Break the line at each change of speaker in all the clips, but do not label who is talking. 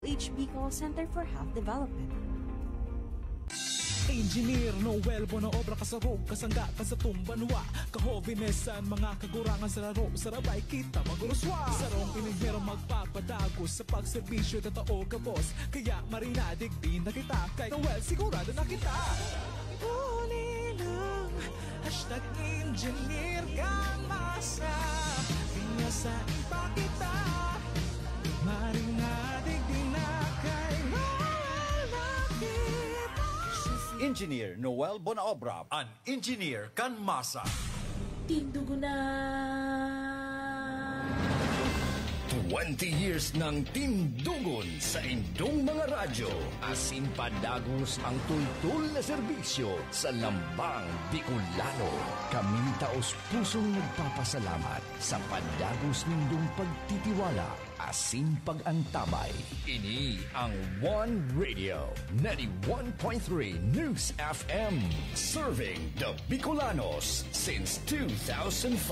DOH Bicol Center for Health Development.
Engineer Noel Bonaobra kasarog kasangga ka sa tumbanwa kahobinesan mga kagurangan sa laro sarabay kita maguruswa sarong inihero magpapadagos sa pagserbisyo tatao ka boss kaya marinadig din na kita kay Noel sigurado na kita huli lang #engineer kang masa pinasain pa kita marinadig din na kay
Engineer Noel Bonaobra, an engineer kan masa.
Tindugo na!
20 years ng tindugon sa indong mga radyo. Asin padagos ang tultul na serbisyo sa lambang Bicolano. Kami taos pusong nagpapasalamat sa padagos nindong pagtitiwala. Asin pag-antabay. Ini ang One Radio 91.3 News FM. Serving the Bicolanos since 2005.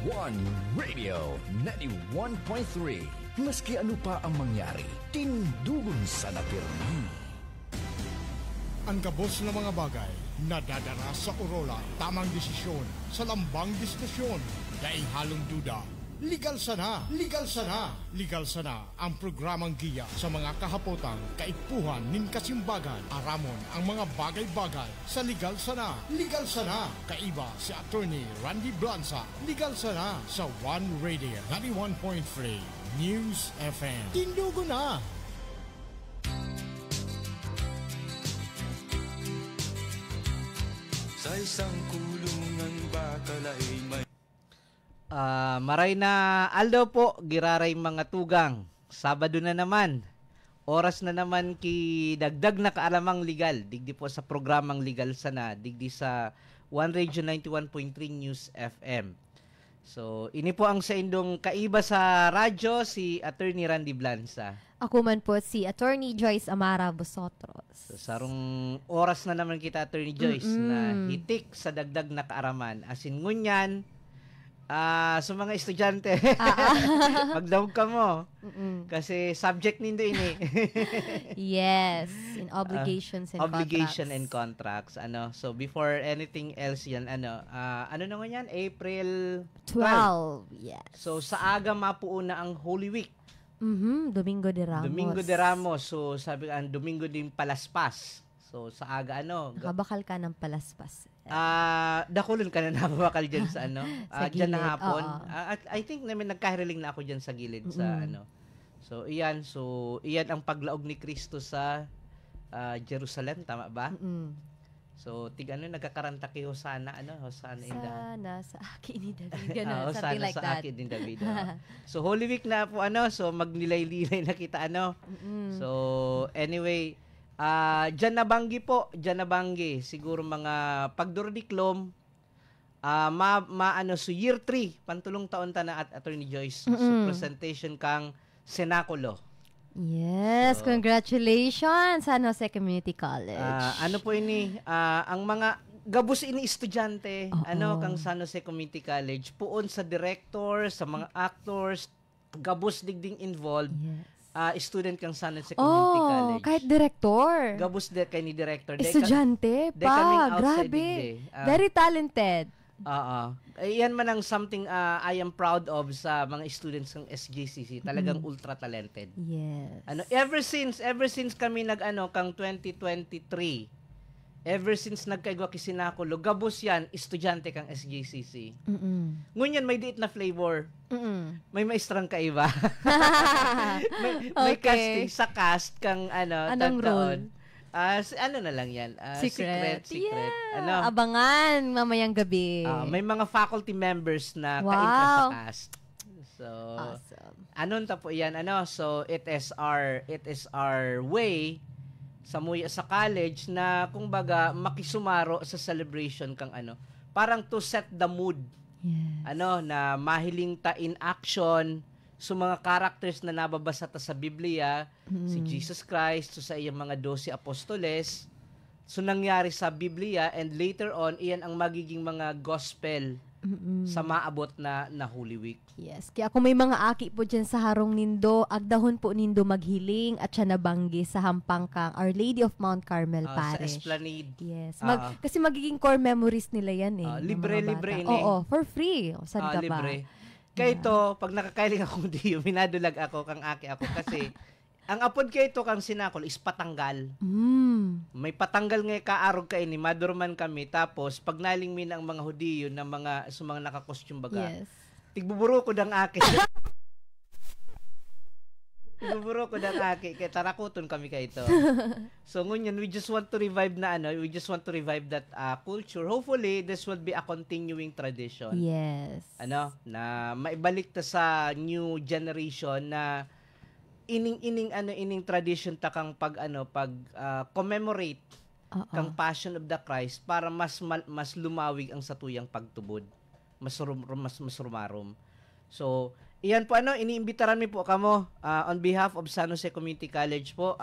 One Radio 91.3. Maski ano pa ang mangyari, tindugon sa napirmi.
Ang kabos ng mga bagay nadadara sa Orola. Tamang desisyon sa lambang diskusyon. Daing halong duda. Legal sana, legal sana, legal sana ang programang giya sa mga kahapotang kaipuhan nin kasimbagan. Aramon ang mga bagay-bagay sa legal sana, legal sana. Kaiba si Attorney Randy Blanza, legal sana sa One Radio 91.3 News FM. Tindugo na!
Sa isang kulungan bakalay may
maray na Aldo po, giraray mga tugang. Sabado na naman. Oras na naman ki dagdag na kaalamang legal. Digdi po sa programang legal sana. Digdi sa One Radio 91.3 News FM. So, ini po ang sa indong kaiba sa radyo, si Attorney Randy Blanza.
Ako man po si Attorney Joyce Amara Bosotros.
So, sarong oras na naman kita, Attorney Joyce, na hitik sa dagdag na kaaraman. Asin ngunyan, sa mga estudyante, magdawag ka mo. Kasi subject nindo ini.
Yes, in obligations and
obligation
contracts.
and contracts. So before anything else yan, ano naman yan? April
12. Yes.
So sa aga mapuuna ang Holy Week.
Domingo de Ramos.
Domingo de Ramos. So sabi ka, Domingo din Palaspas. So sa aga
nakabakal ka ng palaspas.
Dakulon ka na nababakal dyan sa
sa
dyan
gilid,
na hapon. I think namin nagkahireling na ako dyan sa gilid sa So iyan ang paglaog ni Kristo sa Jerusalem, tama ba? So nagkakaranta kay Hosanna, Hosanna in the...
Sana sa akin ni David. Something like
sa
that.
akin din David. So Holy Week na po so magnilay-lilay na kita So anyway, dyan na banggi siguro mga pagdurdiklom so year 3 pantulong taon ta na at Attorney Joyce so presentation kang Senaculo.
Yes, congratulations San Jose Community College.
Ano po ini ang mga gabos ini estudyante kang San Jose Community College puon sa director, sa mga actors, gabos digding involved. Yes. Student kang San Jose Community College.
Kahit director.
Gabos de kay ni director.
Estudyante pa. Grabe. Very talented.
Yan man ang something I am proud of sa mga students ng SJCC. Talagang ultra talented.
Yes.
Ever since kami kang 2023. Ever since nagkaigwa ki Sinaculo, gabos yan, estudyante kang SJCC. Ngunyan may diit na flavor. May maestrang kaiba. may casting sa cast kang
anong role?
Na lang yan. Secret.
Yeah. Abangan mamayang gabi.
May mga faculty members na kainta sa cast. So, awesome. Po yan? So, it is our way sa college na kumbaga makisumaro sa celebration kang parang to set the mood.
Yes.
Na mahiling ta in action so mga characters na nababasa ta sa Biblia, si Jesus Christ, so sa iyang mga 12 apostoles, so nangyari sa Biblia, and later on iyan ang magiging mga gospel sa maabot na Holy Week.
Yes. Kaya kung may mga aki po dyan sa harong nindo, agdahon po nindo maghiling at siya nabanggi sa hampangkang Our Lady of Mount Carmel
Sa
Parish.
Esplanade.
Yes. Kasi magiging core memories nila yan ng
libre
mga bata.
ini.
Oo, for free. Saan ka
libre.
ba?
Kaya ito, pag nakakailing akong diyo, minadulag ako, kang aki ako. Kasi, ang apod kayo ito kang sinakol is patanggal. May patanggal nga kaarog kayo ni madurman kami. Tapos, pag naling min ang mga Hudiyo na mga nakakostume baga, tigbuburo ko dang aki. Tigbuburo ko dang aki. Kaya tarakuton kami kayo ito. So, ngunyan, we just want to revive that culture. Hopefully, this will be a continuing tradition.
Yes.
Na maibalik ta sa new generation na ining tradition ta kang pag commemorate kang Passion of the Christ para mas lumawig ang satuyang pagtubod. Mas rumarom. So, iyan po iniimbitaran mi po kamo on behalf of San Jose Community College po.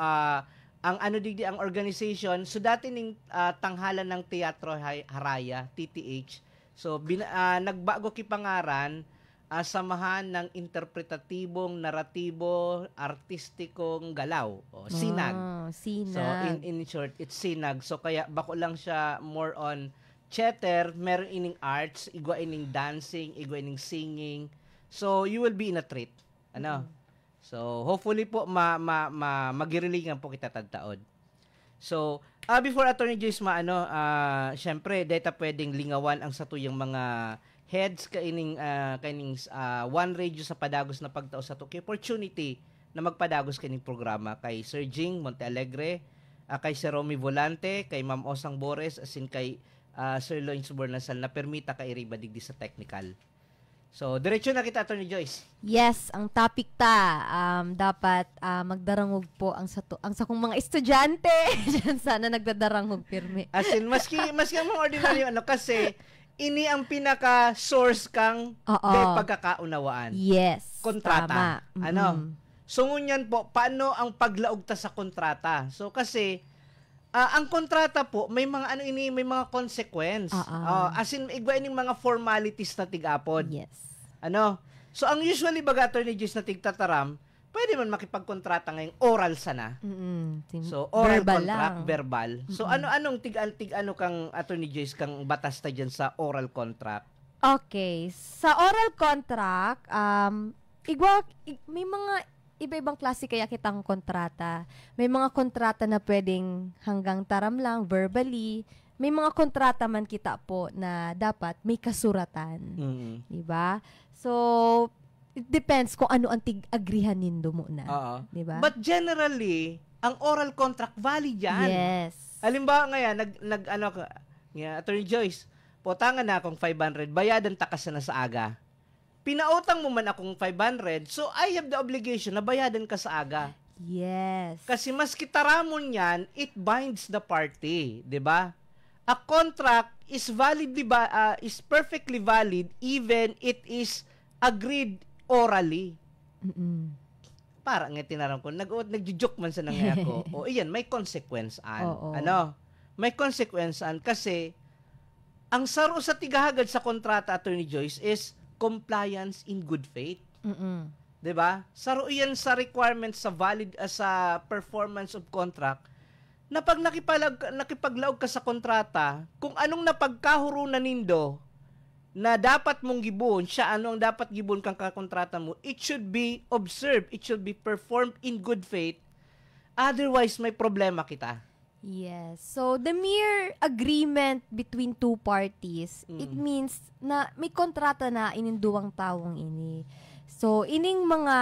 Ang ang organization, so dati ning tanghalan ng Teatro Haraya, TTH. So nagbago ki pangaran, samahan ng interpretatibong, naratibo, artistikong galaw o sinag.
Sinag.
So in short, it's sinag. So kaya bako lang siya more on theater, meron ining arts, igwa ining dancing, igwa ining singing. So you will be in a treat. So hopefully po magirilingan po kita tagtaod. So before Attorney Joyce syempre data pwedeng lingawan ang satuyang mga heads kaining One Radio sa padagos na pagtao sa to, kay opportunity na magpadagos kining programa kay Sir Jing Montealegre, kay Sir Romy Volante, kay Ma'am Osang Bores, asin kay Sir Loins Bornasal na permita kay Riba digdi sa technical. So diretso na kita Attorney Joyce.
Yes, ang topic dapat magdarangog po ang sakong mga estudyante. Diyan sana nagdadarangog pirmi.
Asin maski ang mga ordinaryo kasi ini ang pinaka-source kang pagkakaunawaan.
Yes.
Kontrata. So ngunyan po, paano ang paglaog ta sa kontrata? So kasi, ang kontrata po, may mga may mga consequence. As in, igwa ining mga formalities na tigapod.
Yes.
So ang usually baga Attorney Joyce na tigtataram, pwede man makipagkontrata ngayong oral sana. So, oral
verbal
contract,
lang.
verbal. So, anong tig-ano kang Attorney Joyce kang batas ta dyan sa oral contract?
Okay. Sa oral contract, may mga iba-ibang klase kaya kitang kontrata. May mga kontrata na pwedeng hanggang taram lang, verbally. May mga kontrata man kita po na dapat may kasuratan. Diba? So, it depends kung ano ang tig-agrihan nindo muna. Diba?
But generally, ang oral contract valid yan.
Yes.
Halimbawa ngayon, Attorney Joyce, potangan na akong 500, bayadan takas na sa aga. Pinautang mo man akong 500, so I have the obligation na bayadan ka sa aga.
Yes.
Kasi mas kitaramon yan, it binds the party, di ba? A contract is is perfectly valid even it is agreed orally. Para nga tinaram ko, nagjo-joke man sa nangyay ko. Iyan, may consequence-an. May consequence-an kasi ang saro sa tigahagad sa kontrata, Attorney Joyce, is compliance in good faith. 'Di ba? Saro iyan sa requirements sa valid sa performance of contract. Na pag nakipaglaog ka sa kontrata, kung anong napagkahurunan nindo na dapat mong gibon, siya ano ang dapat gibon kang kakontrata mo, it should be observed, it should be performed in good faith. Otherwise, may problema kita.
Yes. So, the mere agreement between two parties, it means na may kontrata na ininduwang tawong ini. So, ining mga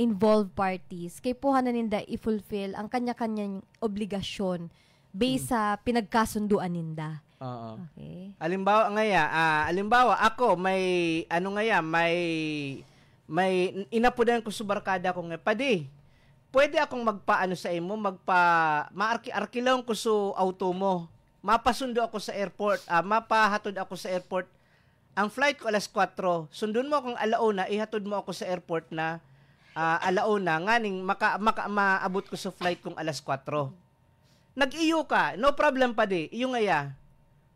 involved parties, kay puhanan ninda i-fulfill ang kanya-kanyang obligasyon based sa pinagkasunduan ninda. Okay.
Alimbawa ako may may inapudan ko sa barkada ko nga pwede akong magpaano sa imo, maarkilaw ko sa auto mo. Mapasundo ako sa airport, mapahatod ako sa airport. Ang flight ko alas 4, sundon mo akong alauna, ihatod mo ako sa airport na alauna, nganing maabot ko sa flight kong alas 4. Nag-iyo ka, no problem pa di, iyo ngaya.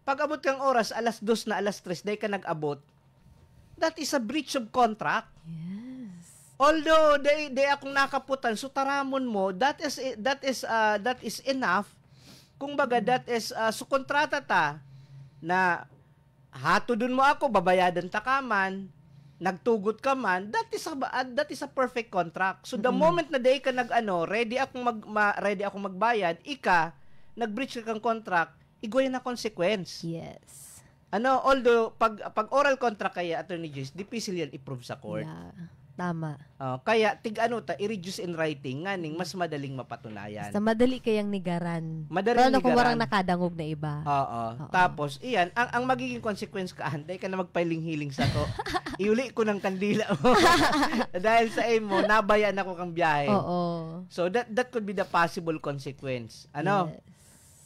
pag abot kang oras, alas 2 na alas 3, dahil ka nag-abot, that is a breach of contract.
Yes.
Although, day akong nakaputan, so taramon mo, that is enough. Kung baga, that is, so kontrata ta, na hatodon mo ako, babayadan ta ka man, nagtugot ka man, that is a perfect contract. So the moment na day ka ready akong magbayad, nag-breach ka kang contract, igoy na consequence.
Yes.
Although pag oral contract kaya, Attorney Joyce, difficile yan i-prove sa court.
Yeah. Tama.
Kaya i-reduce in writing nganing mas madaling mapatunayan.
Basta madali kayang nigaran.
Madaling
pero kung
nigaran.
warang nakadangog na iba.
Oo. Tapos, iyan, ang magiging consequence ka, anday ka na magpailing-hiling sa to. Iuli ko ng kandila mo. Dahil sa mo, nabayan ako kang biyahe.
Oo.
So, that could be the possible consequence.
Yes.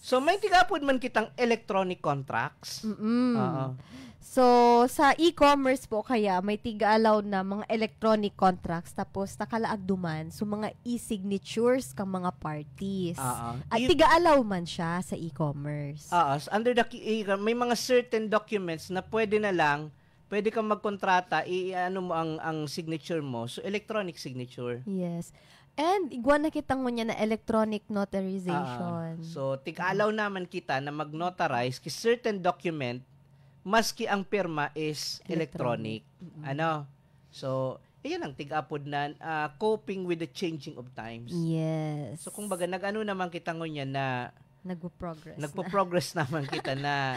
So, may tigapod man kitang electronic contracts. Oo.
So, sa e-commerce po kaya, may tiga-allow na mga electronic contracts tapos nakalaag duman so mga e-signatures kang mga parties. At tiga-allow man siya sa e-commerce.
So under the may mga certain documents na pwede kang magkontrata, mo ang signature mo. So, electronic signature.
Yes. And igwa na kitang niya na electronic notarization.
So, tig-allow naman kita na mag-notarize ki certain document maski ang pirma is electronic. So, iyan ang tig-apod na coping with the changing of times.
Yes.
So, kung baga, naman kita ngunya na
nagpo-progress
naman kita na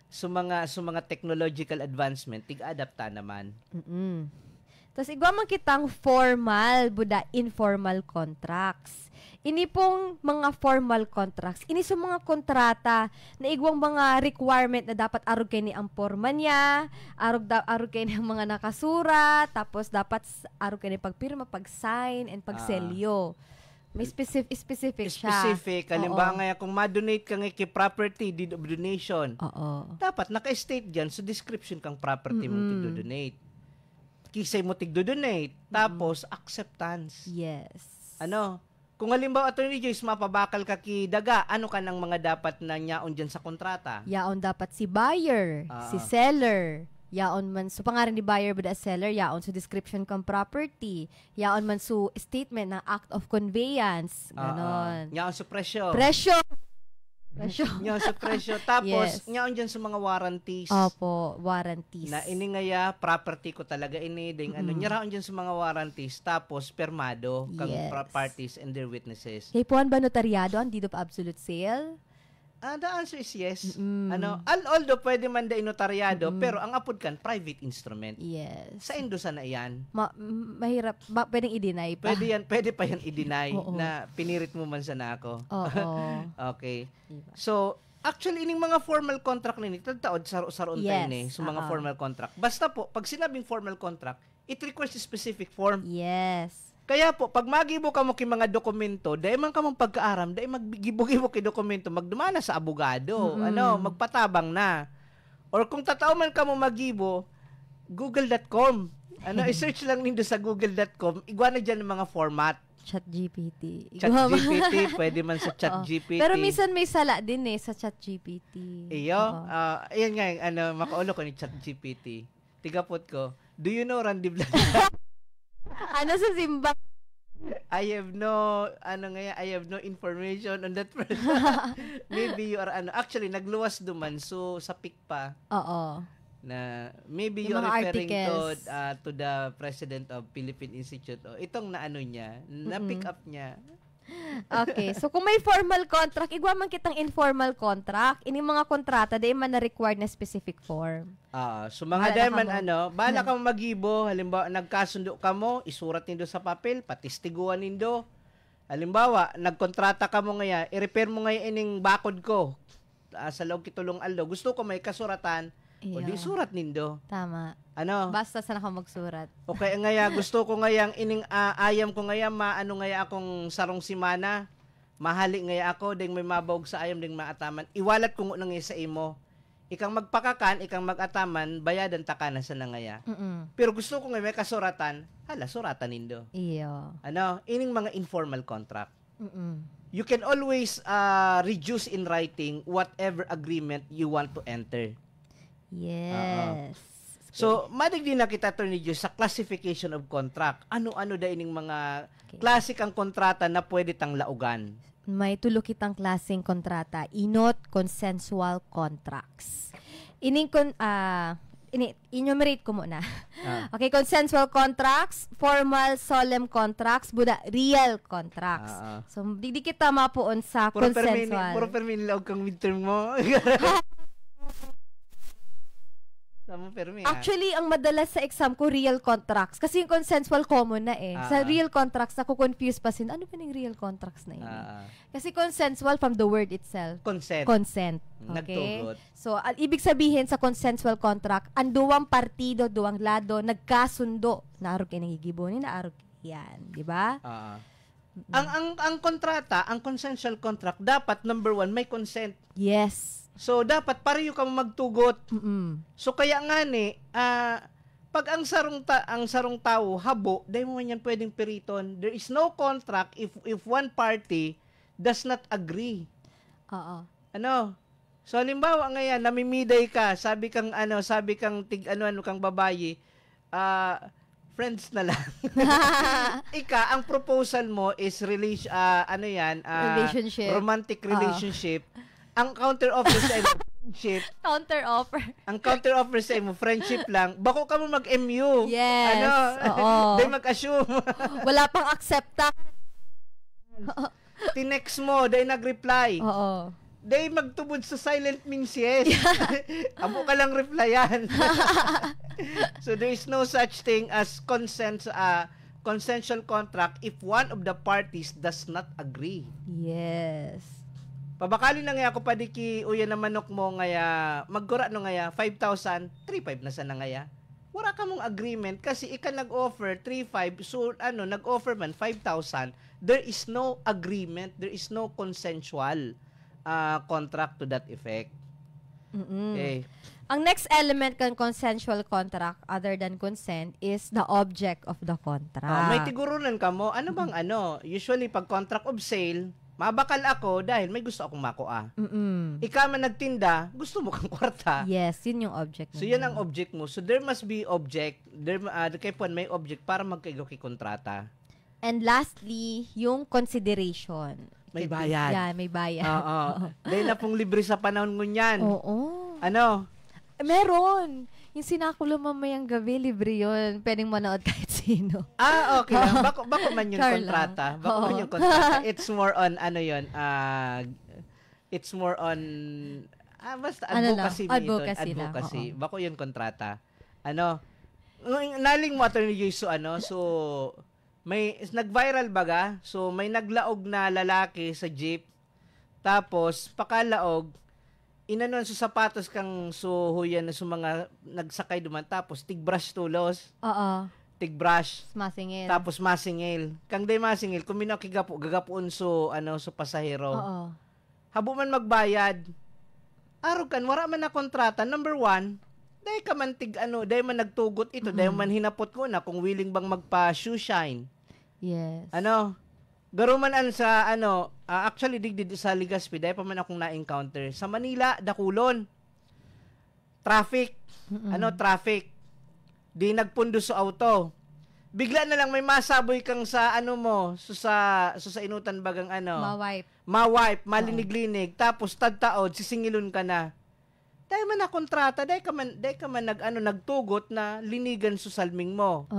sa mga technological advancement, tig-adapta naman.
Tapos, igwa man kitang formal, buda informal contracts. Ini pong mga formal contracts, ini sa mga kontrata na igwang mga requirement na dapat arog kayo ni ang forma niya, arog kayo ni ang mga nakasura, tapos dapat arog kayo ni pagpirma, pag-sign, and pag-selyo. May specific siya.
Specific. Halimbawa nga, kung ma-donate ka nga property, deed of donation, dapat naka-state dyan sa description kang property mong tig-donate. Kisay mo tig-donate, tapos acceptance.
Yes.
Kung halimbawa, Attorney Joyce, mapabakal ka daga, ano ka ng mga dapat na nyaon dyan sa kontrata?
Yaon dapat si buyer, si seller. Yaon man, so pangalan ni buyer ba seller, yaon so description kang property. Yaon man so statement ng act of conveyance. Ganon.
Yaon sa presyo. Yaon sa presyo. Tapos, yaon dyan sa mga warranties.
Opo, warranties.
Na iningaya, property ko talaga ini. Nyaraon dyan sa mga warranties. Tapos, permado kang parties and their witnesses.
Kay puan ba notaryado ang deed of absolute sale?
The answer is yes. Although pwede man da inotaryado, pero ang apod kan private instrument.
Yes.
Sa Indosa na yan.
Mahirap. Pwedeng i-deny pa.
Pwede pa yan i-deny na pinirit mo man sana ako. Okay. So, actually, ining mga formal contract na nito, taod saroon tayo so mga formal contract. Basta po, pag sinabing formal contract, it requires a specific form.
Yes.
Kaya po, pag magibo ka mo ki mga dokumento, dahil man ka mong pagkaaram, dahil maggibo-gibo ki dokumento, magdumana sa abogado, magpatabang na. Or kung tatao man ka mo magibo, google.com. I-search lang nindo sa google.com, igwa na dyan ng mga format.
ChatGPT.
ChatGPT, pwede man sa ChatGPT.
Pero minsan may sala din sa ChatGPT.
Ayan nga, makaulo ko ni ChatGPT. Tigapot ko, do you know Randy Blanc?
Sa Simba?
I have no information on that person. Maybe you are actually nagluwas duman so sa pic pa. Na maybe you are referring to the president of Philippine Institute. Itong niya, na pick up niya.
Okay. So, kung may formal contract, igwa man kitang informal contract, ini mga kontrata, dahil man na-required na specific form.
So, mga dahil man bahala ka magibo, halimbawa, nagkasundo ka mo, isurat nindo sa papel, patistiguan nindo. Halimbawa, nagkontrata ka mo ngaya, i-repair mo ngaya ining bakod ko sa loob kitulong aldo. Gusto ko may kasuratan, o di surat nindo.
Tama. Basta sana ka magsurat.
Okay, ngaya gusto ko ngayang ining ayam ko ngaya maano ngaya akong sarong simana. Mahali ngaya ako ding may mabawog sa ayam ding maataman. Iwalat ko nang isa imo. Ikang magpakakan, ikang magataman, bayadan ta kana sa nangaya. Pero gusto ko ngaya may kasuratan, hala suratan nindo.
Iyo.
Ining mga informal contract. You can always reduce in writing whatever agreement you want to enter.
Yes.
So, madigdi na kita, Attorney Joy, sa classification of contract. Ano-ano da ining mga klasik ang kontrata na pwede tang laugan?
May tulo kitang klaseng kontrata. Inot, consensual contracts. Enumerate ko muna. Okay, consensual contracts, formal solemn contracts, buda real contracts. So, di kita mapuon sa consensual.
Puro permin laog kang midterm mo.
Actually, ang madalas sa exam ko, real contracts. Kasi yung consensual common na eh. Sa real contracts, naku-confuse pa sin. Ano ba yung real contracts na yun? Kasi consensual from the word itself. Consent. Okay?
Nagtugot.
So, ibig sabihin sa consensual contract, ang duwang partido, duwang lado, nagkasundo. Naarog kayo nangigibonin, naarog yan. Di ba?
Ang kontrata, ang consensual contract, dapat number 1, may consent.
Yes.
So, dapat pareho ka magtugot. So, kaya nga pag ang sarong tao, habo, dahil mo yan pwedeng periton. There is no contract if one party does not agree. So, halimbawa ngayon, namimiday ka, sabi kang kang babae, friends na lang. Ika, ang proposal mo is
relationship.
Romantic relationship. Ang counter-offer sa friendship. Ang counter-offer sa mo, friendship lang. Bako ka mo mag-MU.
Yes.
Dahil mag-assume.
Wala pang accepta.
Tinext mo, dahil nag-reply. Dahil magtubod sa silent means yes. Abo ka lang replyan. So there is no such thing as consensual contract if one of the parties does not agree.
Yes.
Pabakali na nga ako padiki uya na manok mo ngaya maggura no ngaya 5,000 3,500 na sana ngaya. Wala ka mong agreement kasi ika nag-offer 3,500 so nag-offer man 5,000. There is no agreement, there is no consensual contract to that effect. Okay.
Ang next element kan consensual contract other than consent is the object of the contract.
May tigurunan ka mo, ano bang usually pag contract of sale, mabakal ako dahil may gusto akong makuha. Ikaw man nagtinda, gusto mo kang kwarta.
Yes, yun yung object mo.
So, yan ang object mo. So, there must be object. Kaya po, may object para magkaigo kay kontrata.
And lastly, yung consideration.
May bayad.
Yeah, may bayad.
Dahil na pong libre sa panahon ngunyan.
Meron. Yung sinakulo mamayang gabi, libre yun. Pwedeng manood kahit sino.
Okay lang. Bako man yung kontrata. Bako man yung kontrata. It's more on, it's more on, basta advocacy. Bako yung kontrata. Naling mo Attorney Joy, so, may nag-viral baga. So, may naglaog na lalaki sa jeep. Tapos, pakalaog, inanon sa sapatos kang suhuyan na sa mga nagsakay duman tapos tigbrush tulos. Tigbrush.
Masingil.
Tapos masingil. Kang day masingil kung gagapuon so pasahero. Habo man magbayad. Arog kan wala man na kontrata. Number 1, dahil ka man dahil man nagtugot ito, dahil man hinapot ko na kung willing bang magpa shoe shine.
Yes.
Garuman sa actually digdid sa Legazpi dahil pa man akong na-encounter sa Manila dakulon traffic traffic di nagpundo sa auto bigla na lang may masaboy kang sa sa inutan bagang ma-wipe malinig-linig tapos tadtaod sisingilon ka na dahil man na kontrata dahil ka man nagtugot na linigan sa salming mo.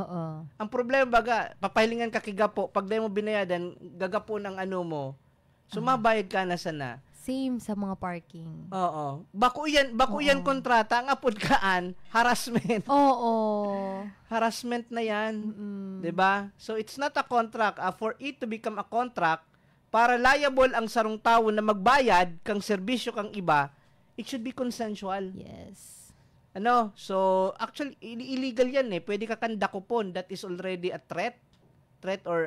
Ang problema baga papahilingan ka kigapo pag dahil mo binayadan gagapo ng mo. So mabayad ka na sana.
Same sa mga parking.
Bako yan kontrata ang apod kaan harassment. Harassment na yan. 'Di ba? So it's not a contract. For it to become a contract para liable ang sarong tao na magbayad kang serbisyo kang iba. It should be consensual.
Yes.
So, actually, illegal yan eh. Pwede ka kandakupon. That is already a threat or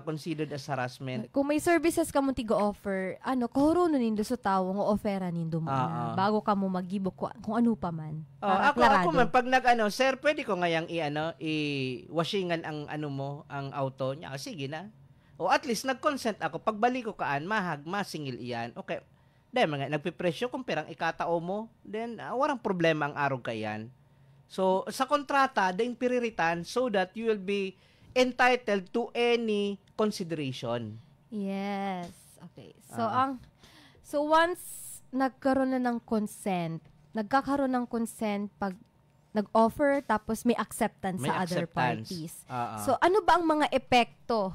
considered as harassment.
Kung may services ka mong tiga-offer, kahuro na nindo sa tao, ng offera nindo mo na. Bago ka mo mag-gibo kung ano pa man.
Ako man, pag sir, pwede ko ngayang i-washingan ang ang auto niya. Sige na. O at least nag-consent ako, pagbalik ko kaan, masingil iyan. Okay, dahil mga nagpipresyo kung perang ikatao mo, then warang problema ang araw kayan. So, sa kontrata, daing piriritan so that you will be entitled to any consideration.
Yes. Okay. So once nagkaroon na ng consent, nagkakaroon ng consent pag nag-offer tapos may acceptance
May
sa other
acceptance.
parties.
Ah.
So ano ba ang mga epekto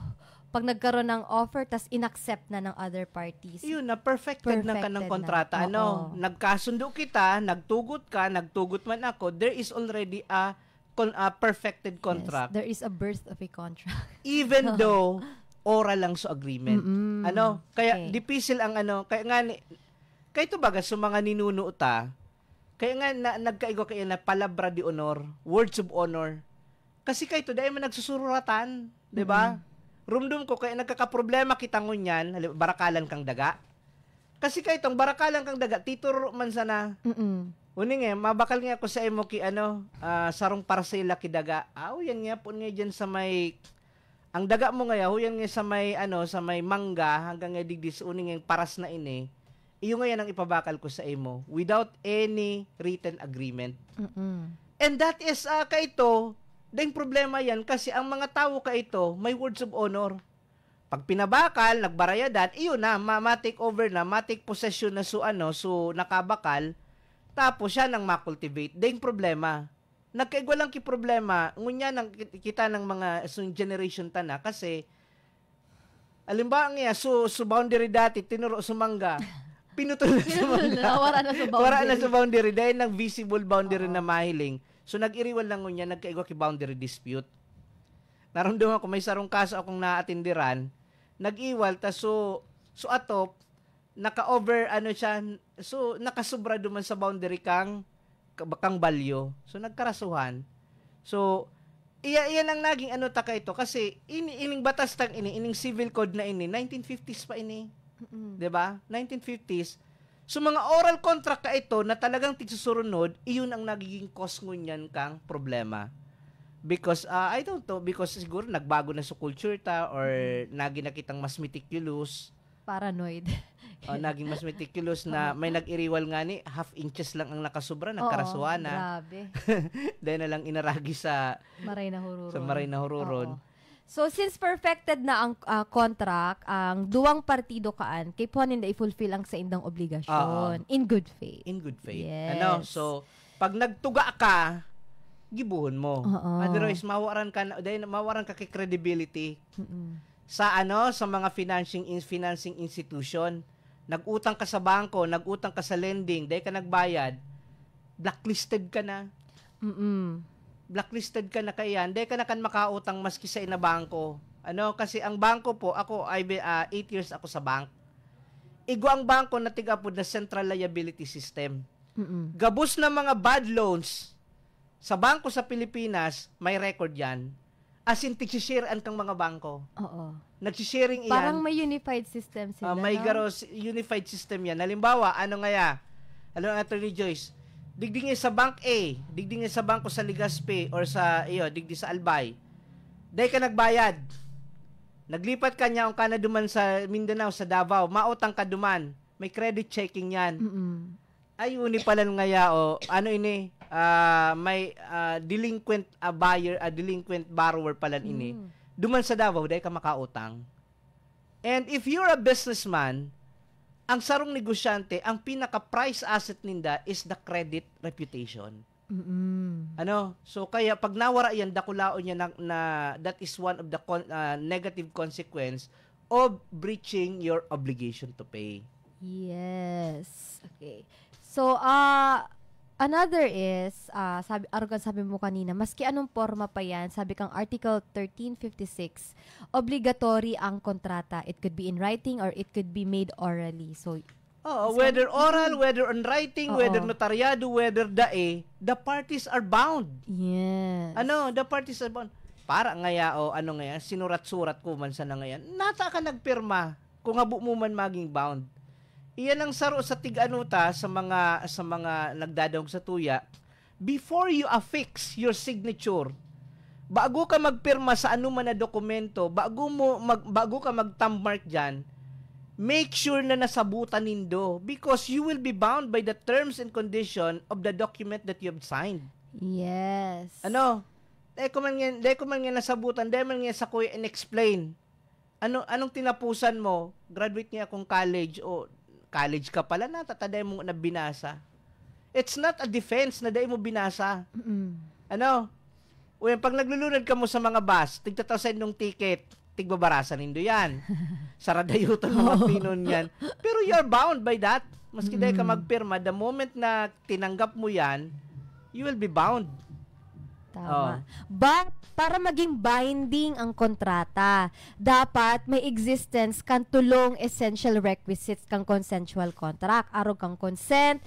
pag nagkaroon ng offer tas inaccept na ng other parties?
Yun na, perfected na ka ng
Perfected
kontrata.
na.
Ano,
Oo.
nagkasundo kita, nagtugot man ako, there is already a perfected contract.
Yes, there is a birth of a contract.
Even though oral lang sa agreement. Ano, kaya
Okay.
difícil ang kaya ito baga sa mga ninunuota, kaya nga nagkaigo kayo na palabra de honor, words of honor. Kasi kayo ito, dahil man nagsusuratan, di ba? Rumdum ko, kaya nagkakaproblema kita ngunyan, barakalan kang daga. Kasi kayo itong barakalan kang daga, tituro man sana. Uning mabakal nga ako sa imo ki sarong parcela ki daga. Yan nga po nga dyan sa may ang daga mo nga yan nga sa may mangga hanggang nga digdis uning nga paras na ini. Iyo nga yan ang ipabakal ko sa imo without any written agreement. And that is kaito, dahil problema yan kasi ang mga tao kaito may words of honor. Pag pinabakal, nagbarayadan, iyo na, ma-take over na, ma-take possession na so nakabakal, tapos siya nang ma-cultivate. Dahil problema. Nagkaigwa lang ki problema, ngunya nang kita ng mga generation tana kasi alimbawa nga, so boundary dati, tinuro sumangga, pinutol na sumangga. Wala na sa boundary dahil ng visible boundary na mahiling. So nag-iriwan lang ngunya, nagkaigwa ki boundary dispute. Naramdaman ko, may sarong kaso akong naatindiran, nag-iwal, so atop, naka-over, so nakasubra duman sa boundary kang balyo. So nagkarasuhan. So iyan ang naging taka ito kasi ining batas tang ining civil code na 1950s pa 'di ba? 1950s. So mga oral contract ka ito na talagang tigsusurunod, iyon ang nagiging cause ngunyan kang problema. Because I don't know, because siguro nagbago na sa culture ta or nagi nakitang mas meticulous,
Paranoid.
Naging mas meticulous na may nag-iriwal nga ni half inches lang ang nakasubra, nagkarasuhan na.
Grabe.
Dahil na lang inaragi sa
Maray na
hururon.
So since perfected na ang contract, ang duwang partido kaan, kay puhanin na i-fulfill ang sa indang obligasyon. In good faith.
In good faith.
Yes.
So pag nagtuga ka, gibuhon mo. Otherwise mawaran ka kay credibility. Sa sa mga financing institution. Nag-utang ka sa bangko, nag-utang ka sa lending, dahil ka nagbayad, blacklisted ka na. Blacklisted ka na kayan, dahil ka na kan makautang maski sa ina bangko. Kasi ang bangko po, ako, 8 years ako sa bank. Igo ang bangko na tigapod na central liability system. Gabos na mga bad loans sa bangko sa Pilipinas, may record yan. As in, tigsisharean kang mga bangko.
Oo.
Nagsisharing iyan.
Parang may unified system sila,
may unified system yan. Halimbawa, Attorney Joyce, digding sa bank A, digding sa bangko sa Legazpi, or digdi sa Albay. Dahil ka nagbayad. Naglipat ka niya kung ka na duman sa Mindanao, sa Davao, mautang ka duman. May credit checking yan. Ay, uni pala ngaya, may delinquent buyer, delinquent borrower pala ini. Duman sa Davao, dahil ka makautang. And if you're a businessman, ang sarong negosyante, ang pinaka-price asset ninda is the credit reputation. So kaya pag nawara yan, dakulaon niya na that is one of the negative consequence of breaching your obligation to pay.
Yes. Okay. So, another is, sabi mo kanina, maski anong forma pa yan, sabi kang Article 1356, obligatory ang kontrata. It could be in writing or it could be made orally. So,
whether oral, whether on writing, whether notaryado, whether the parties are bound.
Yes.
The parties are bound. Para ngaya sinurat-surat ko man sana ngayon, nata ka nagpirma kung habu mo man maging bound. Iyan ang saro sa tig-anuta sa mga nagdadawag sa tuya. Before you affix your signature bago ka magpirma sa anuman na dokumento, bago ka mag-thumb mark diyan, make sure na nasabutan nindo because you will be bound by the terms and condition of the document that you have signed.
Yes.
Ano? Dahil ko man nga nasabutan, dahil man nga sa kuya and-explain. Anong tinapusan mo? Graduate niya akong college o college ka pala na, tataday mo na binasa. It's not a defense na dahil mo binasa. Ano? Uy, pag naglulunod ka mo sa mga bus, tigtatasin nung ticket, tigbabarasan nindo yan. Saradayutan mga pinon yan. Pero you're bound by that. Maski dahil ka magpirma, the moment na tinanggap mo yan, you will be bound.
Tama. But, para maging binding ang kontrata, dapat may existence kan tulong essential requisites kang consensual contract. Aro kang consent,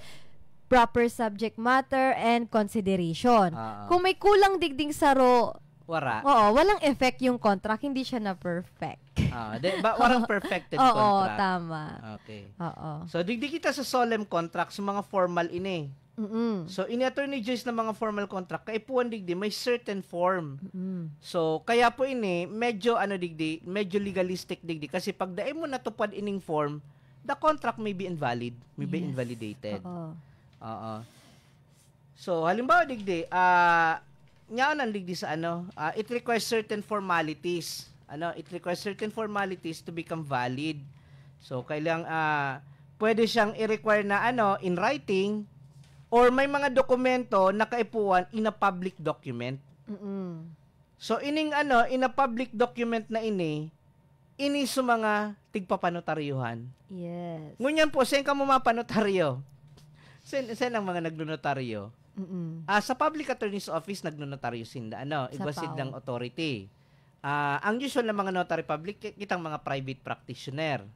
proper subject matter, and consideration. Kung may kulang digding saro, walang effect yung contract, hindi siya na perfect.
Walang perfected contract.
Oo, tama.
Okay.
Oo.
So, digdi kita sa solemn contract, sa mga formal ini. So, in Attorney Joyce na mga formal contract, kaipuan digdi, may certain form. So, kaya po ini, medyo legalistic digdi. Kasi pag daay mo natupad ining form, the contract may be invalid, may be invalidated. Oo. So, halimbawa digdi, nyaan digdi sa it requires certain formalities. It requires certain formalities to become valid. So, kailang pwede siyang i-require na in writing, or may mga dokumento na kaipuan in a public document. So, in a public document na ini sa mga tigpapanotaryuhan.
Yes.
Ngunyan po, saan ka mo mapanotaryo? Saan ang mga nagnonotaryo? Sa public attorney's office, nagnonotaryo sinda. Igwasid ng authority. Ang usual na mga notary public, kitang mga private practitioner.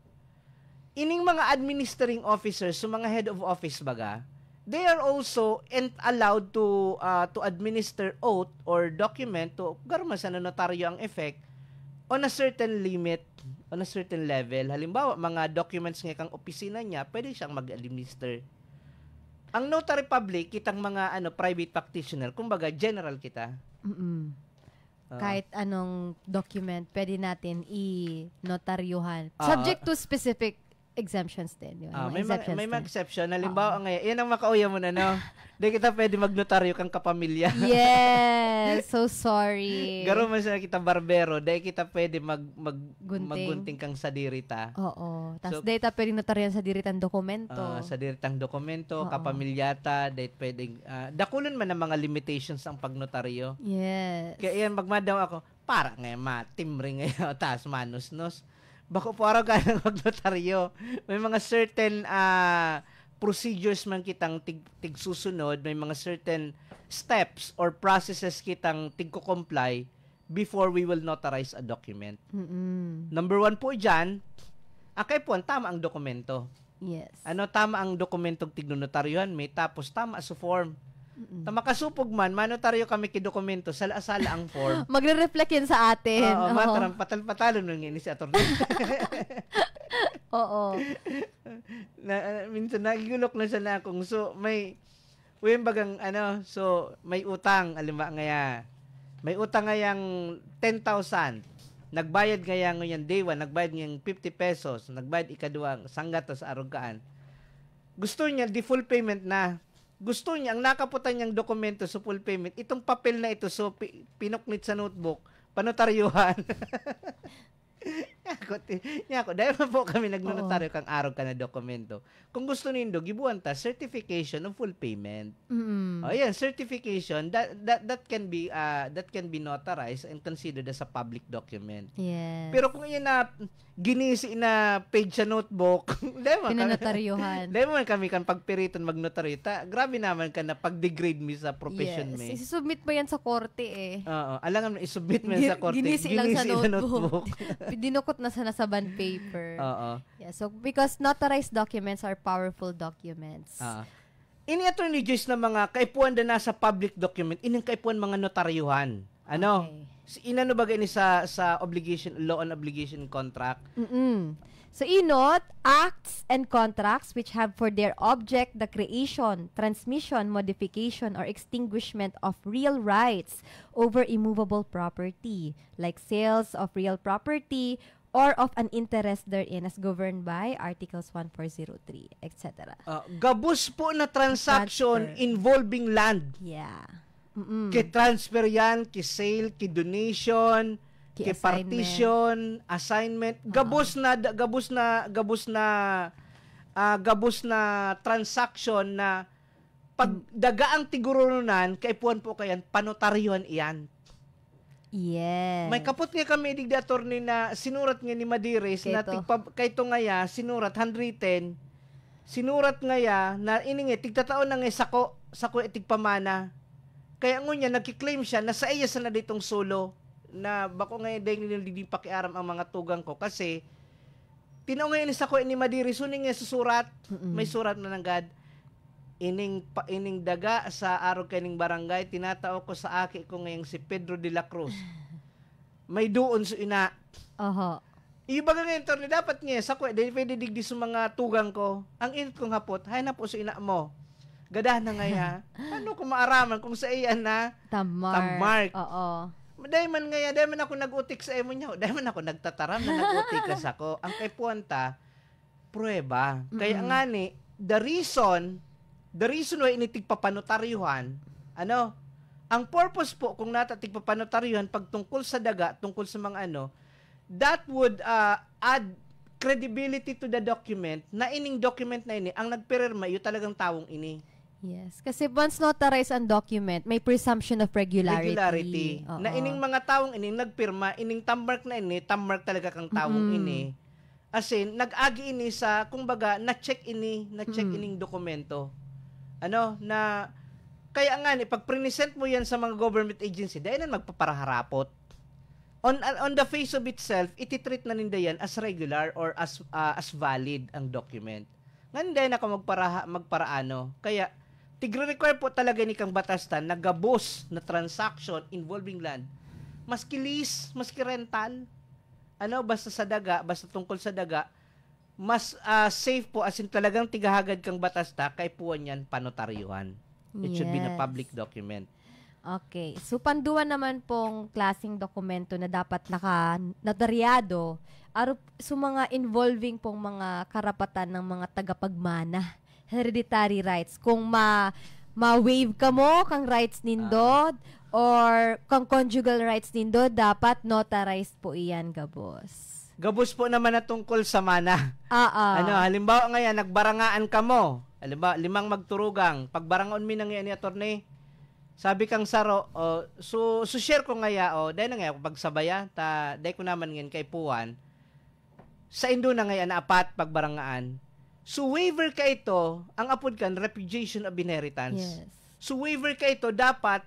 Ining mga administering officers, so mga head of office baga, they are also allowed to administer oath or document to garma sa notaryo ang effect on a certain limit, on a certain level. Halimbawa, mga documents nga kang opisina niya, pwede siyang mag-administer. Ang notary public, kitang mga private practitioner, kumbaga general kita.
Kahit anong document, pwede natin i-notaryuhan. Subject to specific exemptions din.
May mga exception. Halimbawa, yan ang makauya mo na, Di kita pwede magnotaryo kang kapamilya.
Yes! So sorry.
Garo man siya kita barbero, dahil kita pwede maggunting kang sadirita.
Oo. Tapos dahil ta pwede notaryan sa diritang dokumento.
Sa diritang dokumento, kapamilyata, dahil pwedeng, dakulan man ang mga limitations ang pagnotaryo.
Yes.
Kaya yan, magmadaw ako, para nga timring ngayon, taas manusnos. Bako po araw ka ng magnotaryo. May mga certain procedures man kitang tig-susunod, may mga certain steps or processes kitang tig-comply before we will notarize a document. Number 1 po dyan, po, tama ang dokumento.
Yes.
Tama ang dokumentong tignonotaryohan may, tapos tama sa form. Makasupog man, manotaryo kami kidokumento, sala-sala ang form.
Magre-reflect yan sa atin.
Matarang patal-patalo nung ini si attorney.
Oo.
Minsan nagigulok na siya na akong, so may bagang so may utang, alimba ngaya. May utang ngayang 10,000. Nagbayad ngaya ngayon day 1, nagbayad ngayang 50 pesos, nagbayad ikaduwang sanggat sa arugkaan. Gusto niya di full payment na. Gusto niya, ang nakaputan niyang dokumento sa full payment, itong papel na ito, so pinuknit sa notebook, panotaryuhan. Yako, dahil po kami nagnonotaryo kang araw ka na dokumento. Kung gusto nindo, gibuan ta certification of full payment. Ayan, certification that can be notarized and considered as a public document.
Yes.
Pero kung yan na ginisi na page sa notebook,
pinanotaryuhan.
Dahil mo kami kan pagpiriton magnotaryo, grabe naman ka na pag-degrade mo sa profession mo.
Yes, isubmit mo yan sa korte
Oo, alangan isubmit mo sa korte.
Ginisi lang sa notebook. Dinukot na sa bond paper. Yeah, so because notarized documents are powerful documents.
Ini attorney Joyce na mga kaipuan na nasa public document, ining kaipuan mga notaryuhan.
Okay.
Inano ba gani sa obligation, law on obligation contract?
So, inot, acts and contracts which have for their object the creation, transmission, modification, or extinguishment of real rights over immovable property, like sales of real property or of an interest therein as governed by Articles 1403, etc.
Gabos po na transaction involving land.
Yeah.
Ki-transfer yan, ki-sale, ki-donation, ki-partition, assignment. Gabos na transaction na pag dagaang tigurunan, kaipuan po kayan, panotaryuhan iyan.
Yes.
May kapot nga kami digdi attorney na sinurat nga ni Madiris na kayto ngaya sinurat 110 sinurat ngaya na iningi tigtataon na nga sako tigpamana. Kaya ngunya nagki-claim siya na sa iya sa na ditong solo na bako ngayon dahil nililibing pakiaram ang mga tugang ko kasi tinaw ngayon sa ko ni Madiris uning nga susurat may surat na nanggad ining daga sa araw kaning barangay tinatao ko sa aki ko ngayong si Pedro de la Cruz may doon so ina ibaga ngayon torni dapat nga sa ko dahil pwede digdi sa mga tugang ko ang init kong hapot hay na po so ina mo gadah na ngaya ano ko maaraman kung sa iyan na Tammark dahil man ako nag-utik sa emo niya dahil man ako nagtataram na nag-utik ka sa ko ang kay puwanta prueba kaya nga ni the reason why initigpapanotaryuhan, ang purpose po kung natatigpapanotaryuhan pag tungkol sa daga, tungkol sa mga that would add credibility to the document na ining document na ini, ang nagpirma, yung talagang tawong ini.
Yes. Kasi once notarized ang document, may presumption of regularity.
Na ining mga tawong ini, nagpirma, ining tammark na ini, tammark talaga kang tawong ini. As in, nag-agi ini sa, kumbaga, na-check ining dokumento. Na kaya nga ni pag present mo yan sa mga government agency dahil na magpaparaharapot on the face of itself iti-treat na ninda yan as regular or as valid ang document nga na ako magparaano kaya tigre-require po talaga ni kang batastan na gabos na transaction involving land maski lease maski rental basta sa daga basta tungkol sa daga mas safe po as in talagang tigahagad kang batasta kay puwan yan panotaryuhan. It should be na public document.
Okay. So, panduan naman pong klaseng dokumento na dapat naka-notaryado so mga involving pong mga karapatan ng mga tagapagmana. Hereditary rights. Kung ma-waive ka mo kang rights nindod or kang conjugal rights nindod, dapat notarized po iyan, gabos.
Gabos po naman na tungkol sa mana. Halimbawa ngayon, nagbarangaan ka mo. Halimbawa, 5 magturugang. Pagbarangaon mi na ngayon ni attorney, sabi kang saro, so share ko ngaya, dahil na ngayon, pagsabaya, dahil ko naman ngayon kay Puwan, sa indo na ngayon, na 4 pagbarangaan. So waiver ka ito, ang apod kan, repudiation of inheritance.
Yes.
So waiver ka ito, dapat,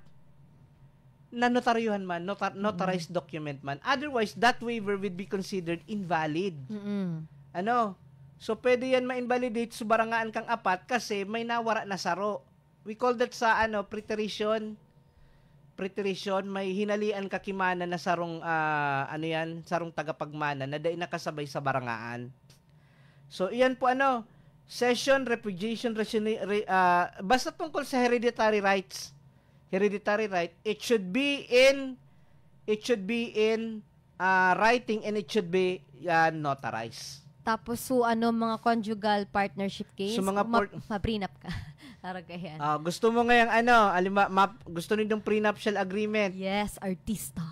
na notaryuhan man, notarized document man. Otherwise, that waiver would be considered invalid. So, pwede yan ma-invalidate sa barangaan kang 4 kasi may nawara na saro. We call that sa, preterition. Preterition, may hinalian kakimana na sarong, sarong tagapagmana na dahil nakasabay sa barangaan. So, iyan po, session, repudiation, basta tungkol sa hereditary rights. Hereditary right, it should be in writing and it should be notarized.
Tapos mga conjugal partnership case,
so,
ma-prenup ka. Aragayan.
Gusto mo ngayong gusto nindong prenuptial agreement.
Yes, artista.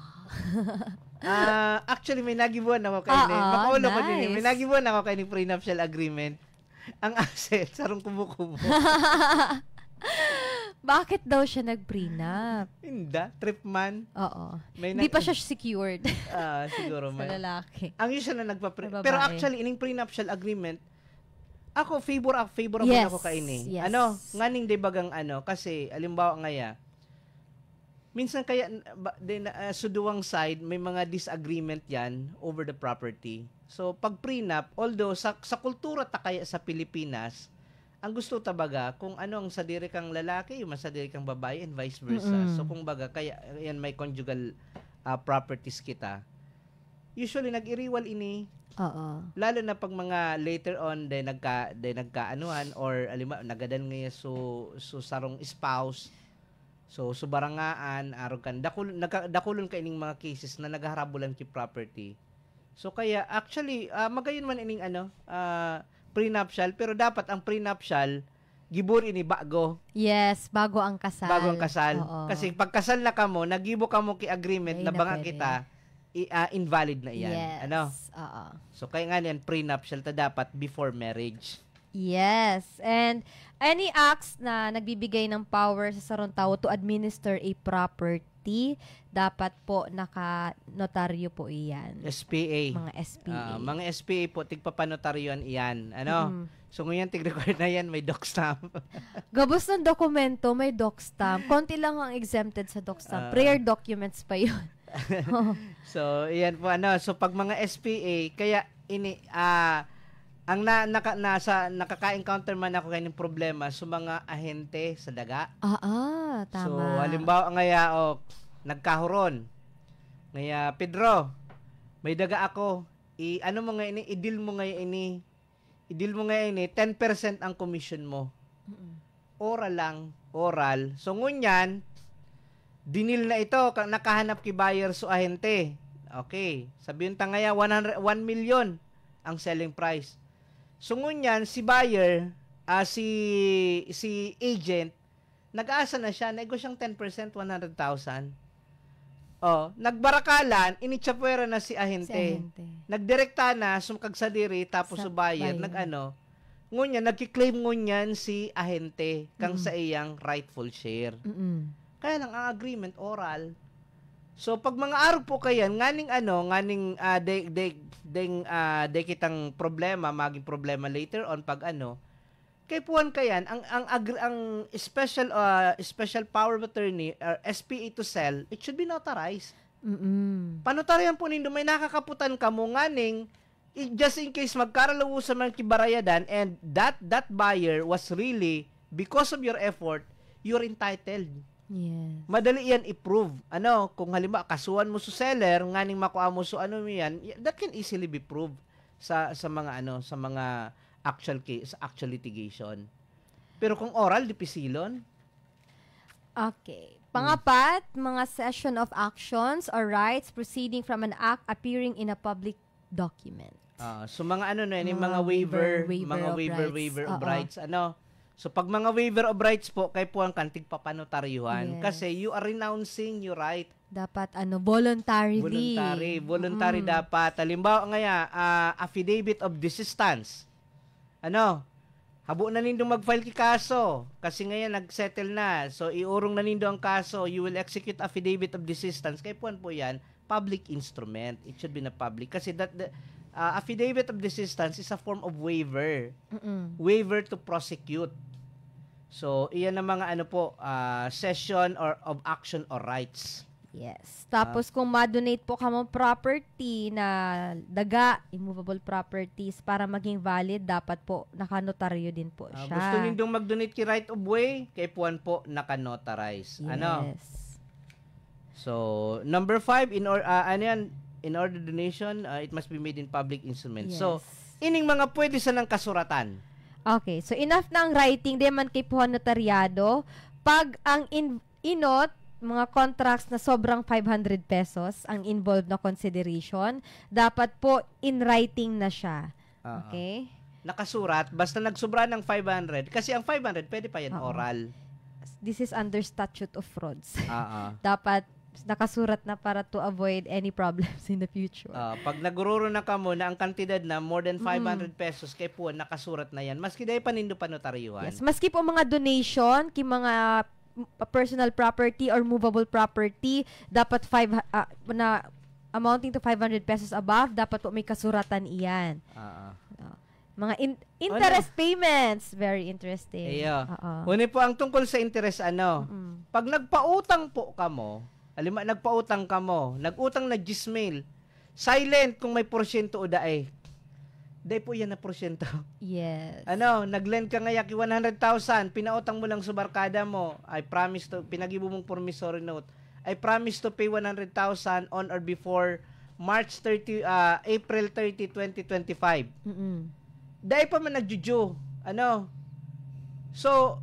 Actually may nagibuan ako kay ni. Makaulo ko din. May nagibuan ako kay ni prenuptial agreement. Ang asset sarong kubo-kubo.
Bakit daw siya nag-prenup?
Hindi. Trip man.
Oo. Hindi pa siya secured.
Siguro man.
Sa lalaki.
Ang yun siya na Pero actually, ining prenuptial agreement, ako, favor ako kay ini.
Yes.
Nganing di bagang kasi, alimbawa ngaya, minsan kaya, suduwang side, may mga disagreement yan over the property. So, pag prenup, although sa kultura kaya sa Pilipinas, ang gusto tabaga kung ang sadiri kang lalaki, yung sadiri kang babae and vice versa. So kung baga kaya yan may conjugal properties kita. Usually nag-iriwal ini
Oo.
Lalo na pag mga later on nagkaanuhan or alima nagadan nga so sarong spouse. So barangaan aron kan dakulon ka ining mga cases na nagaharabulan ki property. So kaya actually magayon man ining prenuptial, pero dapat ang prenuptial gibor ini bago.
Yes, bago ang kasal.
Bago ang kasal.
Oo.
Kasi pag kasal na kamo, nagibo kamo ki agreement
Ay,
na banga
pwede.
kita invalid na iyan.
Yes.
Ano?
Oo.
So kaya nga yan prenuptial ta dapat before marriage.
Yes. And any acts na nagbibigay ng power sa sarong tao to administer a property, dapat po naka-notaryo po iyan.
SPA.
Mga SPA.
Mga SPA po, tigpapanotaryoan iyan. Ano? So ngayon, tig-record na yan, may doc stamp.
Gabos ng dokumento, may doc stamp. Konti lang ang exempted sa doc stamp. Prayer documents pa yun.
So, iyan po, So, pag mga SPA, kaya ang nakaka-encounter man ako kayong problema sa mga ahente sa daga.
Tama.
So, halimbawa ngaya, nagkahuron. Ngaya, Pedro, may daga ako. I-deal mo ngayon ini. I-deal mo ngayon ini, 10% ang commission mo. Oral lang. Oral. So, ngunyan, dinil na ito, nakahanap ki buyer so ahente. Okay. Sabihin ta ngaya, 1 million ang selling price. So, ngunyan, si buyer, si agent, nag-aasa na siya, nego siyang 10%, 100,000. Nagbarakalan, initsapwera na si ahente. Nagdirekta na, sumkag sa diri, tapos sa buyer, ngunyan, nagkiklaim ngunyan si ahente, kang sa iyang rightful share. Kaya lang, ang agreement, oral. So, pag mga araw po kayan, nganing de kitang problema, maging problema later on, pag kay puwan kayan, ang special power of attorney or SPA to sell, it should be notarized. Panotaryan po nindo, may nakakaputan ka mo nganing, just in case magkaralawo sa mga kibarayadan and that buyer was really, because of your effort, you're entitled.
Yes.
Madali yan i-prove. Kung halimbawa kasuhan mo sa seller, nganing makuha mo so yan, that can easily be proved sa mga actual case, actual litigation. Pero kung oral, dipisilon.
Okay. Pangapat, mga session of actions or rights proceeding from an act appearing in a public document.
So mga mga waiver of rights. So pag mga waiver of rights po, kay po ang kantig papanotaryuhan.
Yes.
Kasi you are renouncing your right.
Dapat voluntarily.
Voluntary dapat. Halimbawa ngaya, affidavit of desistance. Habo na nindo mag-file ki kaso. Kasi ngayon nag-settle na. So iurong na nindo ang kaso. You will execute affidavit of desistance. Kay po yan, public instrument. It should be na public. Kasi affidavit of desistance is a form of waiver. Waiver to prosecute. So, iyan ang mga session or of action or rights.
Yes. Tapos kung ma-donate po ka mong property na daga, immovable properties, para maging valid, dapat po nakanotaryo din po siya.
Gusto nindong mag-donate ki right of way, kay puan po nakanotarize.
Yes.
So, number 5, in order donation, it must be made in public instrument.
Yes.
So, ining mga pwede sa ng kasuratan.
Okay. So, enough na ang writing. Di man kay puhan notaryado. Pag ang inot, mga contracts na sobrang 500 pesos ang involved na consideration, dapat po in writing na siya. Okay?
Nakasurat, basta nagsubra ng 500. Kasi ang 500, pwede pa yan oral.
This is under statute of frauds.
Dapat
nakasurat na para to avoid any problems in the future.
Pag nagururo na ka mo na ang kantidad na more than 500 pesos, kay po nakasurat na yan. Maski dahil panindo pa notaryuhan.
Yes. Maski po mga donation, mga personal property or movable property, dapat na amounting to 500 pesos above, dapat po may kasuratan iyan. Mga interest payments, very interesting.
Huni po ang tungkol sa interest, pag nagpautang po ka mo, nagpautang ka mo, nagutang na Gmail, silent kung may porsyento o dae. Day po yan na porsyento.
Yes.
Nag-lend ka ngayaki 100,000, pinautang mo lang sa barkada mo, pinagibo mong promissory note, I promise to pay 100,000 on or before April 30, 2025. Dahil pa man nagjuju. Ano? So,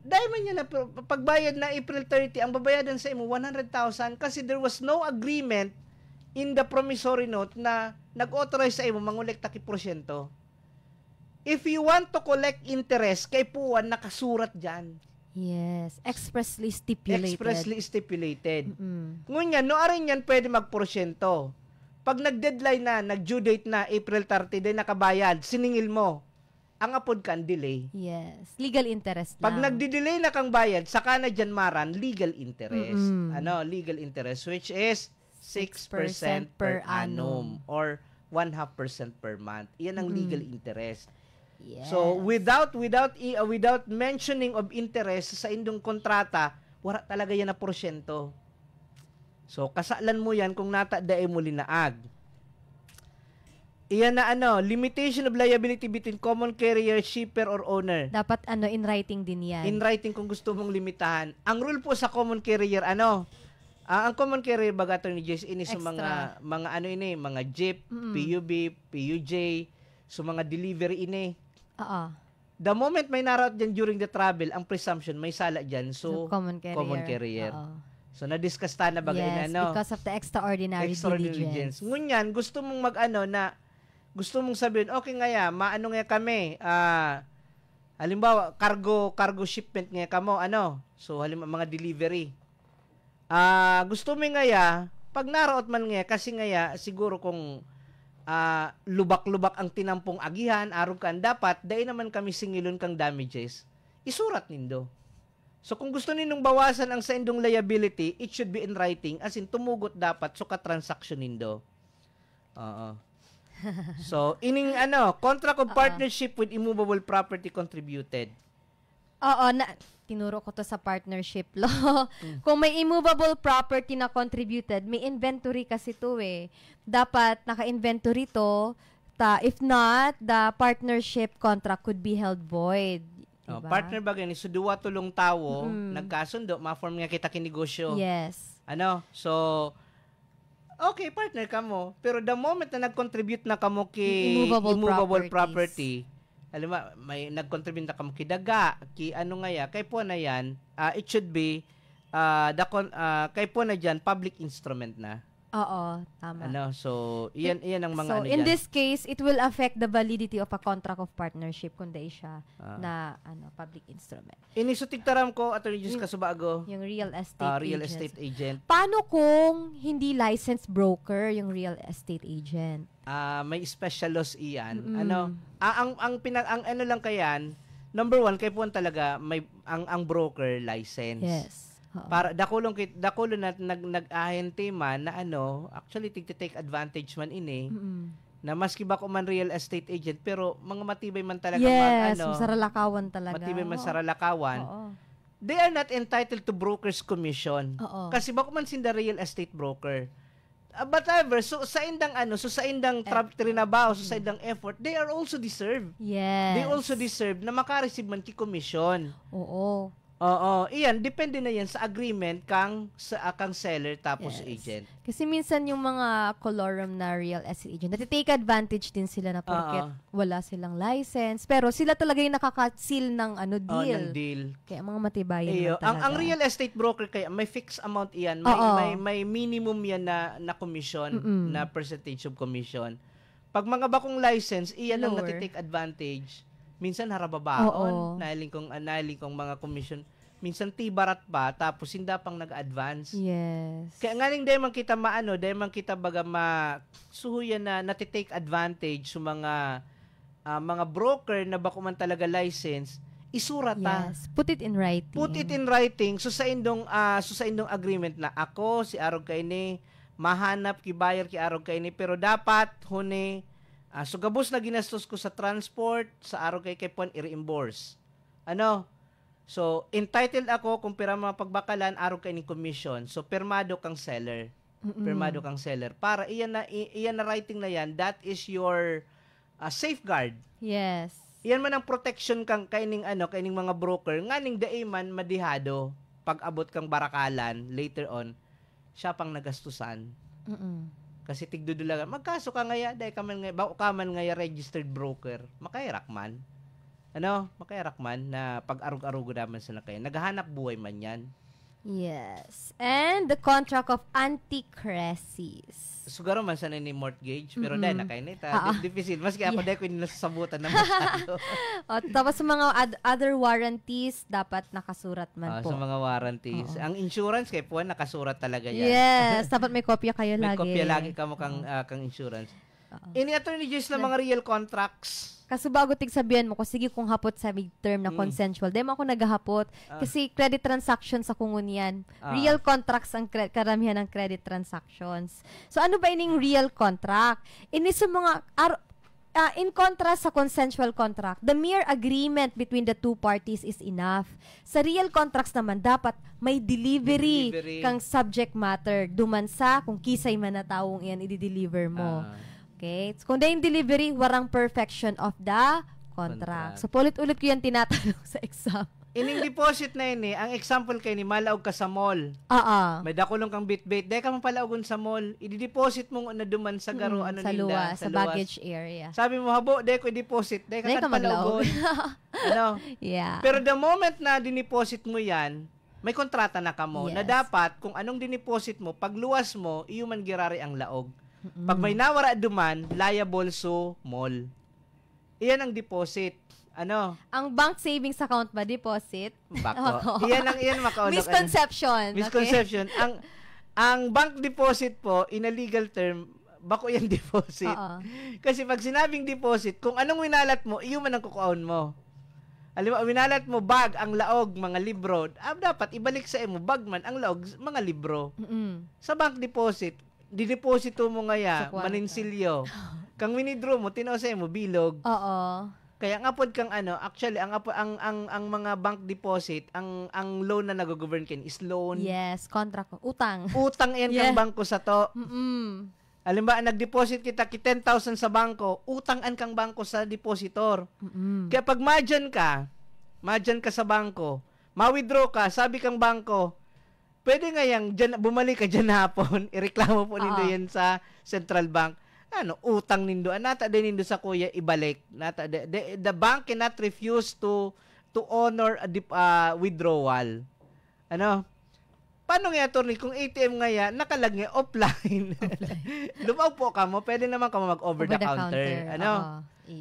dahil man yan na pagbayad na April 30, ang babayadan sa imo 100,000 kasi there was no agreement in the promissory note na nag-authorize sa imo mangolekta ki porsyento. If you want to collect interest, kay puwan nakasurat dyan.
Yes, expressly stipulated.
Ngunyan, no arin yan pwede magporsyento. Pag nag-deadline na, nag-due date na, April 30, day nakabayad, siningil mo. Ang apod kan delay.
Yes, legal interest
Pag
lang.
nagdi-delay na kang bayad, saka na dyan maran, legal interest. Legal interest, which is 6% per annum or 0.5% per month. Iyan ang legal interest.
Yes.
So without mentioning of interest sa indong kontrata, wala talaga yan na porsyento. So kasalan mo yan kung natadae mo linaag. Iyan na limitation of liability between common carrier, shipper or owner.
Dapat in writing din yan.
In writing kung gusto mong limitahan. Ang rule po sa common carrier ang common carrier baga Attorney Jess ini sa mga mga jeep, PUB, PUJ, so mga delivery ini. The moment may naraot dyan during the travel, ang presumption may sala dyan. So common carrier. So na-discuss na bagay
because of the extraordinary diligence.
Ngunyan, gusto mong gusto mong sabihin, okay nga maano nga kami, halimbawa, cargo shipment nga kamo, so halimbawa, mga delivery. Gusto mo nga pag naraot man nga, kasi nga siguro kung lubak-lubak ang tinampong agihan, araw kan dapat, dahil naman kami singilon kang damages, isurat nindo. So kung gusto ninong bawasan ang sa indong liability, it should be in writing, as in tumugot dapat, so ka-transaction nindo. So, ining contract of partnership with immovable property contributed.
Tinuro ko to sa partnership law. Kung may immovable property na contributed, may inventory kasi to Dapat naka-inventory to. If not, the partnership contract could be held void. Diba?
Partner ba ganyan? So, duwa tulong tawo, nagkasundo, ma-form nga kita kinegosyo.
Yes.
So, okay, partner ka mo. Pero the moment na nag-contribute na kamo ki immovable property, alam mo, may nag-contribute na kamo ki daga, ki kay po na yan, it should be, kay po na dyan, public instrument na.
Oo, tama.
So, iyan ang mga
so, in this case, it will affect the validity of a contract of partnership kundi siya na public instrument.
Inisutikaram ko, Attorney Jus Kasubago.
Yung real estate
real estate agent.
Paano kung hindi licensed broker yung real estate agent?
May special laws iyan. Ang lang kayan, number one, kay po talaga may ang broker license.
Yes.
Para dakulon na nag-ahente man na actually take advantage man ini na maski ba ko man real estate agent pero mga matibay man talaga
saralakawan talaga.
Matibay man saralakawan. They are not entitled to broker's commission. Kasi ba ko man sinda real estate broker. But however, so sa indang trinabaho, sa indang effort, they are also deserve.
Yes.
They also deserve na maka-receive man ki commission.
Oo.
Iyan, depende na yan sa agreement kang seller tapos agent.
Kasi minsan yung mga colorum na real estate agent, natitake advantage din sila na porket wala silang license, pero sila talaga yung nakaka-seal ng deal. Kaya mga matibayan lang talaga.
Ang real estate broker kaya may fixed amount iyan, may minimum yan na commission, na percentage of commission. Pag mga bakong license, iyan ang natitake advantage. Minsan harababaon, nahiling kong mga commission. Minsan tibarat pa, tapos hindi pang nag-advance.
Yes.
Kaya nga dahil man kita dahil man kita baga suhuyan na natitake advantage sa mga broker na bako man talaga license, isurat ta.
Yes. Put it in writing.
Put it in writing. So sa indong agreement na ako, si Arog Kaini, mahanap ki buyer ki Arog Kaini, pero dapat huni so gabos na ginastos ko sa transport, sa araw kay Pon i-reimburse. So entitled ako kung pira mga pagbakalan araw kay ni commission. So permado kang seller. Permado kang seller. Para iyan na writing na yan, that is your safeguard.
Yes.
Iyan man ang protection kang kaining mga broker nganing daiman madihado pag abot kang barakalan later on siya pang nagastusan. Kasi tigdudulagan. Magkaso ka ngaya, dahil ka man ngaya, bako ka man ngaya registered broker, makairak man. Ano? Makairak man na pag-arug-arugo naman sila kayo. Naghahanap buhay man yan.
Yes. And the contract of anti-crisis.
Siguro man sana ni mortgage, pero dahil na kayo nita, difficile. Maski ako dahil ko hindi nasasabutan na masyado.
Tapos sa mga other warranties, dapat nakasurat man po.
Sa mga warranties. Ang insurance, kay po, nakasurat talaga yan.
Yes. Dapat may kopya kayo
may
lagi.
May kopya lagi ka mo kang insurance. Ini attorney Joyce na mga real contracts.
Kaso bago tigsabihan mo ko, sige kung hapot sa midterm na consensual. Di mo ako naghahapot. Kasi credit transactions sa kungun yan. Real contracts ang karamihan ng credit transactions. So ano ba ining real contract? Ini sa mga, in contrast sa consensual contract, the mere agreement between the two parties is enough. Sa real contracts naman, dapat may delivery kang subject matter. Dumansa kung kisay man na taong yan, i-deliver mo. Okay? So, kung yung delivery, warang perfection of the contract. So, ulit-ulit ko yan tinatanong sa exam.
Ining deposit na yun ang example kayo ni malaog ka sa mall. May dakulong kang bit-bit. Dahil ka man palaugon sa mall, i-deposit mo na duman sa garo,
sa luwas, sa baggage area.
Sabi mo, habo, dahil ko i-deposit. Dahil ka palaugon. Ano?
Yeah.
Pero the moment na diniposit mo yan, may kontrata na ka mo, na dapat, kung anong diniposit mo, pag luwas mo, iyuman girari ang laog. Pag may nawara duman, liable so mall. Iyan ang deposit. Ano?
Ang bank savings account ba deposit?
Bako. Iyan makaulok.
Misconception.
Okay? Ang bank deposit po, in a legal term, bako yan deposit. Kasi pag sinabing deposit, kung anong winalat mo, iyon man ang kukuhaon mo. Alam mo, winalat mo bag, ang laog, mga libro, dapat ibalik sa imo, bag man, ang laog, mga libro. Sa bank deposit, dideposito mo ngaya, maninsilyo. Kang winidraw mo, tinose mo, bilog. Kaya nga pod kang actually, ang mga bank deposit, ang loan na nag-govern kin is loan.
Yes, contract, utang.
Utang yan kang bangko sa to. Alam ba, nag-deposit kita 10,000 sa bangko, utangan kang bangko sa depositor. Kaya pag madyan ka sa bangko, ma-withdraw ka, sabi kang bangko, pwede nga yang bumalik ka dyan hapon, ireklamo po nindo yan sa Central Bank. Utang nindo. Nata din nindo sa kuya, ibalik. The bank cannot refuse to honor a withdrawal. Paano nga, attorney, kung ATM nga yan, nakalagay offline. Lumaw po ka mo, pwede naman ka mag-over the counter.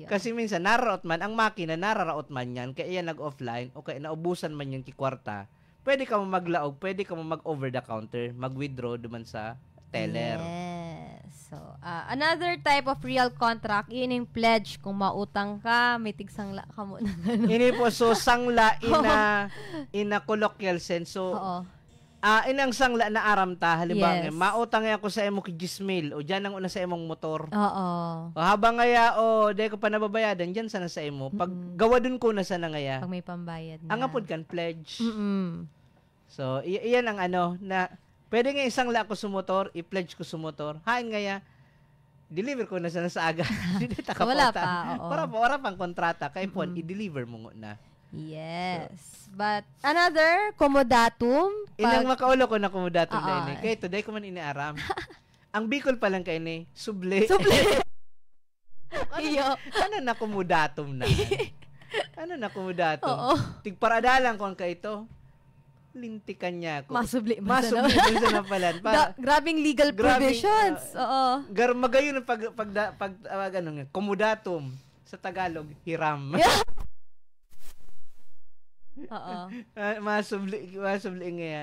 Kasi minsan, nararaot man, ang makina, nararaot man yan, kaya yan nag-offline, okay, naubusan man yan kikwarta, pwede ka mo maglaog, pwede ka mo mag-over the counter, mag-withdraw duman sa teller.
Yes. So, another type of real contract, yun yung pledge. Kung mautang ka, may tigsangla ka mo.
Ini po, so sangla in a colloquial sense. So, inang sangla na aramta, halimbawa, mautang ako sa emo kijismil, o dyan ang una sa emong motor. O habang ngaya, dahil ko pa nababayadan, dyan sana sa emo. Pag gawa dun ko na sana ngaya.
Pag may pambayad na.
Ang apod kan pledge. So, iyan ang na pwede nga isang la ko sa motor, i-pledge ko sa motor. Hain ngaya, deliver ko na sana sa aga.
Wala pa,
Para pang kontrata, kaya po, i-deliver mo na.
Yes. But, another, komodatum.
Inang makaulo ko na komodatum na ini. Kaya today ko man iniaram. Ang Bicol pa lang kayo ni, suble. Ano na komodatum na? Ano na komodatum? Tigparadalan ko ang kaito. Lintikan niya ako.
Masubli
na pala.
Grabing legal provisions.
Magayon ang pag komodatum sa Tagalog, hiram. Masubli nga.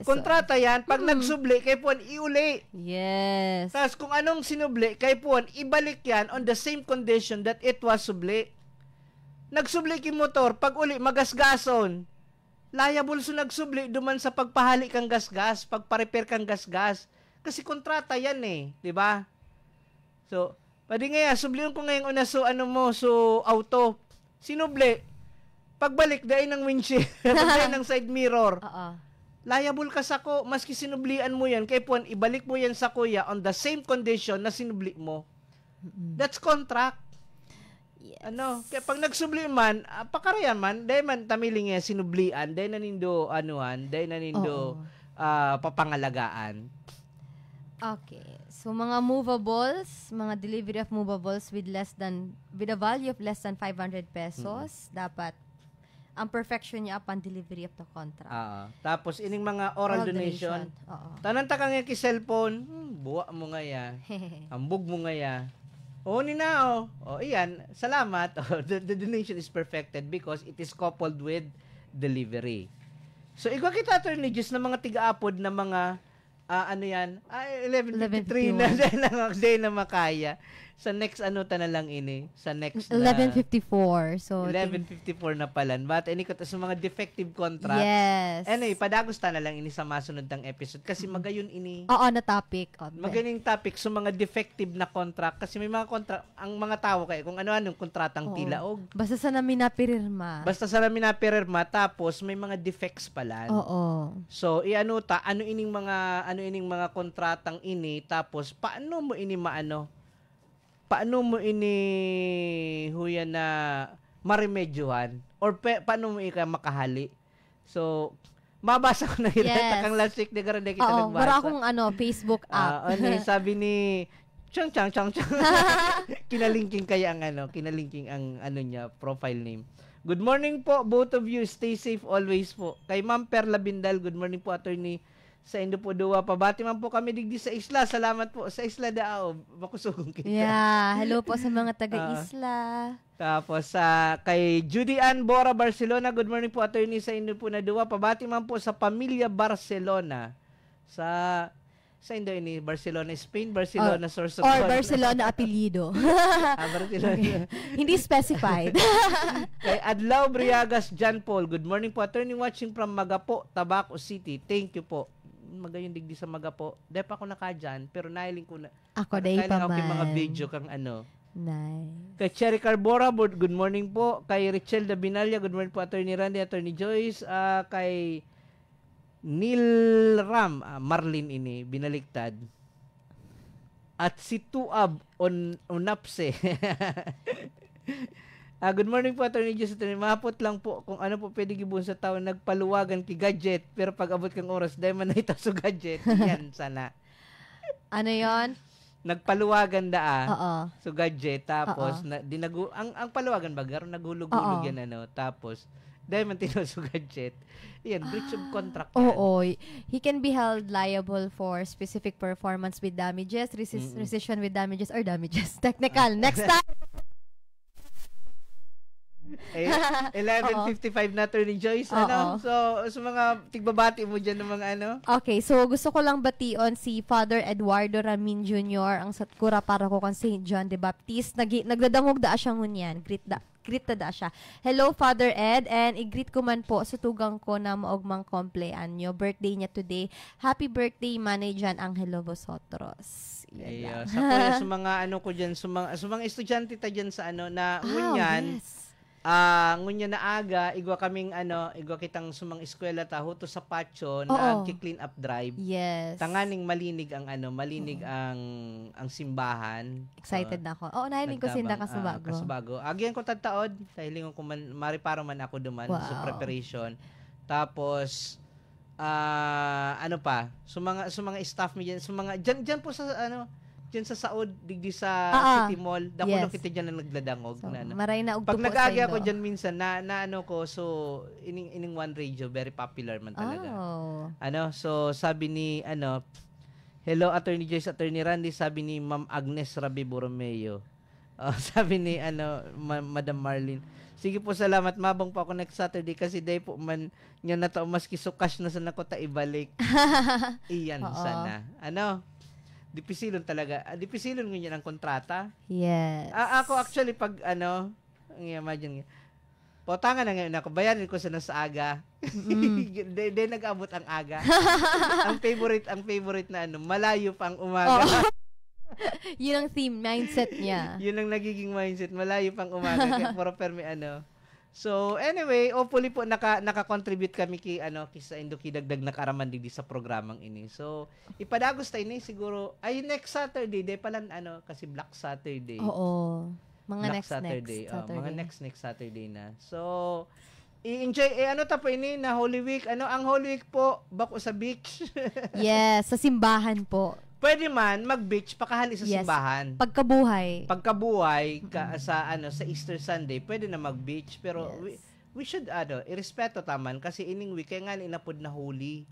Kontrata yan, pag nagsubli, kay puan, iuli.
Yes.
Tapos kung anong sinubli, kay puan, ibalik yan on the same condition that it was subli. Nagsubli ki motor, pag uli, magasgason. Liable so nagsubli duman sa pagpahali kang gasgas, pagpa-repair kang gasgas. Kasi kontrata yan di ba? So, pwede nga subliyon ko ngayon una so auto. Sinubli. Pagbalik dahil ng windshield, dahil ng side mirror. Liable ka sa ko, maski sinublian mo yan, kaya puan, ibalik mo yan sa kuya on the same condition na sinubli mo. That's contract.
Yes.
Kaya pag nagsubli man, pakarayan man, dahil man tamiling sinublian, dahil nanindo, dahil nanindo papangalagaan.
Okay. So mga movables, mga delivery of movables with a value of less than 500 pesos, dapat ang perfection niya upon delivery of the contract.
Tapos ining mga oral donation. Tanan ta kang ki cellphone, buwa mo nga ya. Ambog mo nga ya. Ni na iyan, salamat. The donation is perfected because it is coupled with delivery. So igwa kita attorney just na mga tiga-apod na mga 11:53 na day na makaya. Sa next ta na lang ini. Sa next
11:54. So
11:54 na pala. But any ko sa mga defective contracts.
Yes.
Anyway, padagos ta na lang ini sa masunod tang episode kasi magayon ini.
Na topic.
Maganing topic sa mga defective na contract kasi may mga contract ang mga tao kay kung ano-anong kontratang tilaog.
Basta sa namin napirma.
Tapos may mga defects pala. So ano ining mga kontratang ini tapos paano mo ini huyan na maremedyohan or paano mo makahali. So mabasa ko na hirata kang last week na kita nagbasa.
Wala akong Facebook app.
Sabi ni Chang kinalingking ang niya profile name. Good morning po both of you, stay safe always po. Kay Ma'am Perla Bindal, good morning po attorney. Sa Indo po duwa, pabati man po kami digdi sa isla. Salamat po sa isla dao. Makusugong kita.
Yeah, hello po sa mga taga-isla.
Tapos kay Judy Ann Bora Barcelona, good morning po attorney sa Indo po na duwa. Pabati man po sa pamilya Barcelona. Sa Indo ini Barcelona, Spain, Barcelona source of
or Barcelona apelyido.
Barcelona.
Hindi specified.
Kay Adlaw Briagas John Paul, good morning po attorney watching from Magapo, Tabaco City. Thank you po. Magayon digdi sa Magapo. Dahil pa ako naka-dyan, pero nahiling ko na.
Ako dahil pa man.
Mga video kang
Nice.
Kay Cherry Carbora, good morning po. Kay Richel Dabinalya, good morning po. Attorney Randy, Attorney Joyce. Kay Neil Ram, Marlin ini, binaliktad. At si Tuab Onapse. Good morning po, Attorney Jess. Mahapot lang po kung ano po pwede gibun sa tao nagpaluwagan ki gadget pero pag abot kang oras dahil man na so gadget. Yan sana.
Ano yon?
Nagpaluwagan so gadget tapos ang paluwagan bagar nagulog-ulog yan tapos dahil man so gadget. Yan, breach of contract yan.
He can be held liable for specific performance with damages, rescission with damages or damages. Technical. Next time.
11:55 na Attorney Joyce. So sa mga tigbabati mo dyan ng mga
Okay, so gusto ko lang bation si Father Eduardo Ramin Jr. ang satkura para ko kan St. John the Baptist. Nagdadangog da siya ngunyan. Greet da siya. Hello Father Ed, and i-greet ko man po sa tugang ko na maugmang kumpleanyo. Birthday niya today. Happy birthday Manay Jan Angelo Vosotros.
Sa mga ko dyan, sa mga estudyante ta dyan sa na ngunyan. Ngunya na aga, igwa kitang sumang eskwela ta huto sa patio na clean up drive.
Yes.
Tanganing malinig ang ang simbahan.
Excited na ako. Nahiling ko sinda
Kasubago. Agian ko tataod, nahiling ko man mariparo man ako duman sa preparation. Tapos sa mga staff mi diyan, diyan po sa diyan sa Saud digdi sa City Mall dako lang kita diyan na nagladangog
maray na
pag nag-agi ako diyan minsan na ko so ining one radio very popular man talaga. So sabi ni hello Attorney Joyce, Attorney Randy, sabi ni Ma'am Agnes Rabi Borromeo. Sabi ni Madam Marlene, sige po, salamat, mabang po ako next Saturday kasi day po man nya nataw maski sukash na sa nako ta ibalik. Iyan sana. Dipisilon talaga. Dipisilon ngunyan ang kontrata.
Yes.
Ako actually pag imagine potangan na ngayon ako, bayarin ko sa aga. Day nag-abot ang aga. ang favorite na malayo pa ang umaga.
Yun ang theme, mindset niya.
Yun ang nagiging mindset, malayo pang umaga. Kaya puro permi So, anyway, hopefully po naka-contribute kami sa Indoki dagdag na karaman digdi sa programang ini. So, ipadagos tayo ni siguro next Saturday day pala kasi Black Saturday.
Mga
Black
next
Saturday.
Saturday.
Mga next Saturday na. So, i-enjoy ta po ini na Holy Week. Ang Holy Week po bako sa beach.
Yes, sa simbahan po.
pwede man mag-beach pakahali sa
Yes.
simbahan.
Pagkabuhay.
Pagkabuhay sa Easter Sunday, pwede na mag-beach pero
Yes.
we should irespeto taman kasi ining week kaya nga inapod na Holy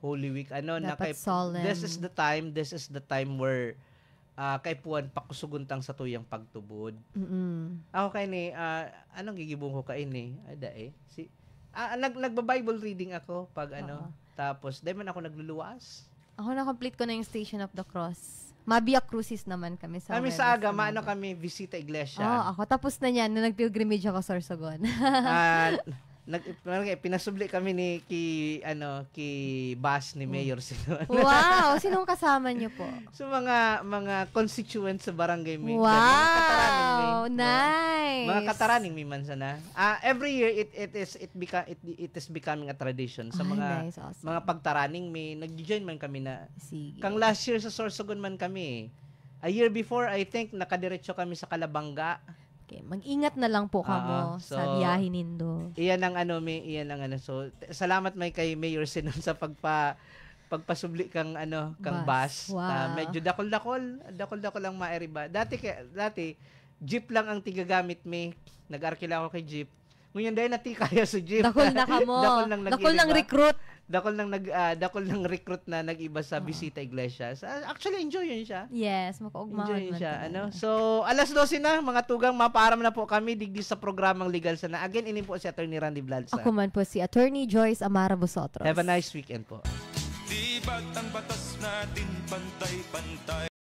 Week na
Dapat solemn.
this is the time where kay puan pakusuguntang sa tuyang pagtubod. Ako kay ni anong gigibong ko kay ni nagba-Bible reading ako pag tapos dahil man ako nagluluwas.
Ako na-complete ko na yung Station of the Cross. Mabia Crucis naman kami sa
Kami sa Agama, kami visita iglesia.
ako tapos na niyan nung nag-pilgrimage ako sa Sorsogon.
Pinasubli kami ni ki Bas ni Mayor Sinon.
Wow, sinong kasama niyo po?
So mga constituents sa barangay Mindan.
Wow, nice.
Mga kataraning Miman sana. Every year it is becoming a tradition sa mga
nice, awesome.
mga pagtaraning may nag-join man kami na.
Sige.
Kang last year sa Sorsogon man kami. A year before I think nakadiretso kami sa Calabanga.
Okay, mag-ingat na lang po kamo sa biyahe nindo.
Iyan ang So salamat may kay Mayor Sinon sa pagpasubli kang bus.
Wow.
Medyo dakol ang maeriba. Dati jeep lang ang tigagamit mi. Nag-arkila ako kay jeep. Ngayon dahil nati kaya sa jeep.
Dakol na kamo. Dakol ng recruit.
Dakol ng recruit na nag-iba sa bisita iglesia. Actually enjoy yun siya.
Yes, makaugmahan
Enjoy siya. So, alas 12 na, mga tugang, maparam na po kami digdi sa programang Legal Sana. Again, ini po si Attorney Randy Bladsa.
Ako man po si Attorney Joyce Amara Busotros.
Have a nice weekend po.
Di ba't ang batas natin pantay-pantay?